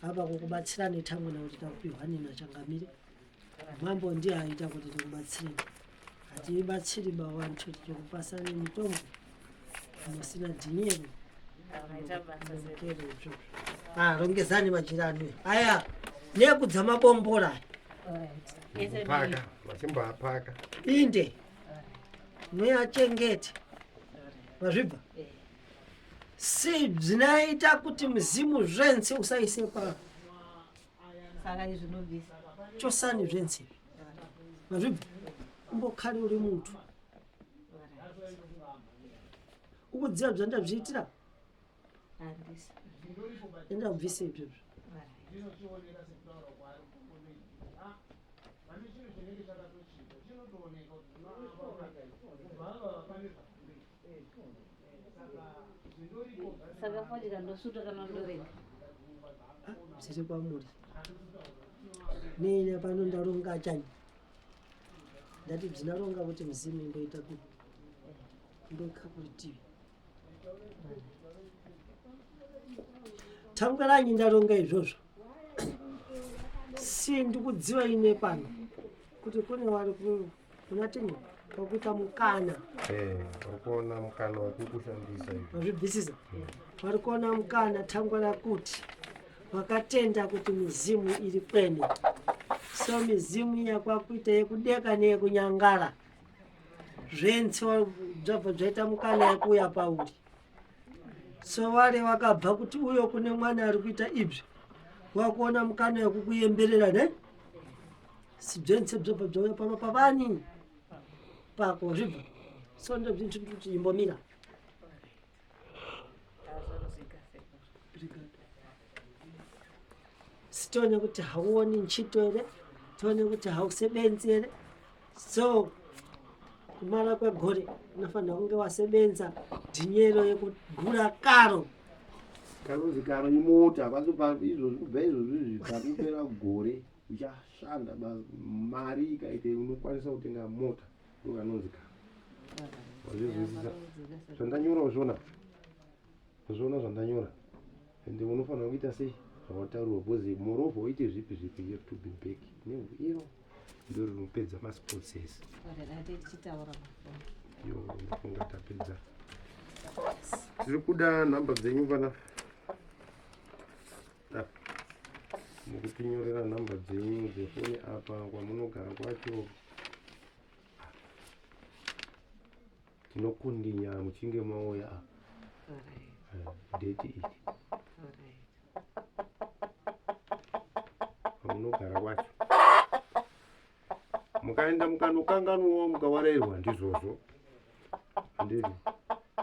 apa kukubatsirani tamuna kuti takupiwa nina changamire mambo ndiye aita kuti tikubatsireni hatibatsiri bawantu tikupasane mitombo musina dhinyero rongezani majirani aya nekudzama bombora Paka, vachimbapaka. inde neachengete mazvibva si zvinaita kuti mzimu zvense usaise pa Saka izvinobvisa. chosani zvense mazvibva umbokhale uri muntu ukudziva zvandazviitira Handisi. endabvise izvozvo Saka fodika ndosuta kana ndorenga. zviri kwamuri nene pano ndaronga chani ndati bzinaronga kuti mzimu imboita kuti ndokakuritivi tangaranyi ndaronga izvozvo si ndikudziva ine pano kuti kune vari kunatini wakuita mukana Urikuona mukana wekukushandisa izvi. wazvibvisisa vari kuona mukana tangwara kuti wakatenda kuti mizimu iri kwene so mizimu yakwakuita yekudeka neyekunyangara zvense zvabva zvaita mukana yekuuya pauri so vari wakabva kuti uyo kune mwana ari kuita ibvi wakuona mukana yekukuyemberera ne si zvense zvabva zvauya pano pavani pako zvibva so ndozvintu kuti imbomira sitione kuti hauoni nchito here tione kuti hausebenzi here so kumara kwegore unofanira kunge wasebenza dhinyero yekugura karo Kanonzi karo imota pazopa izvozvi kubva izvozvi pakupera gore uchashanda mari ikaite unokwanisa kutenga mota ndokanonzi karo. Wazvizwisisa zvandanyora uzvona zvandanyora ende unofanira kuita sei zvawataurwa bhozi morovha uite zvipi zvipi you have to be back iro ndo rinopedza masports ese yo ndofunga tapedza tiri kuda nhamba dzenyu vana mukutinyorera nhamba dzenyu dzefoni apa kwamunogara kwacho tinokundinya muchinge mauya date iyi kwamunogara kwacho mukaenda mukanokanganwawo mukawarayirwa ndizvozvo handiti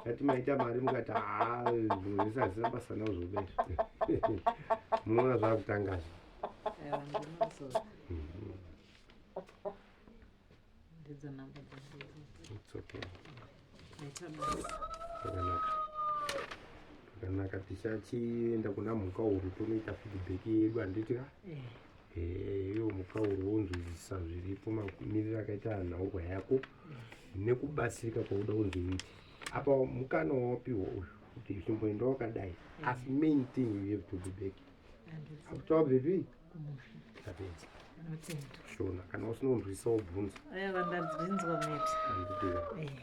chati maita mari mukati zvimwe zvese hazina basa nawo zvobe munoona zvakutangazve zvakanaka tichachienda kuna mukauru tonoita feedback yedu handiti ka iyo mukauru wonzwisisa zviripo mamiriro akaita nhaurwa yako nekubatsirika kwauda kunzoita apa mukana wawapiwa uyu kuti chimboenda wakadai asi main thing you have to be back akutawa bhebi tapedza shona kana usina kunzwisisa wobvunza vandadzinzwa meti handiti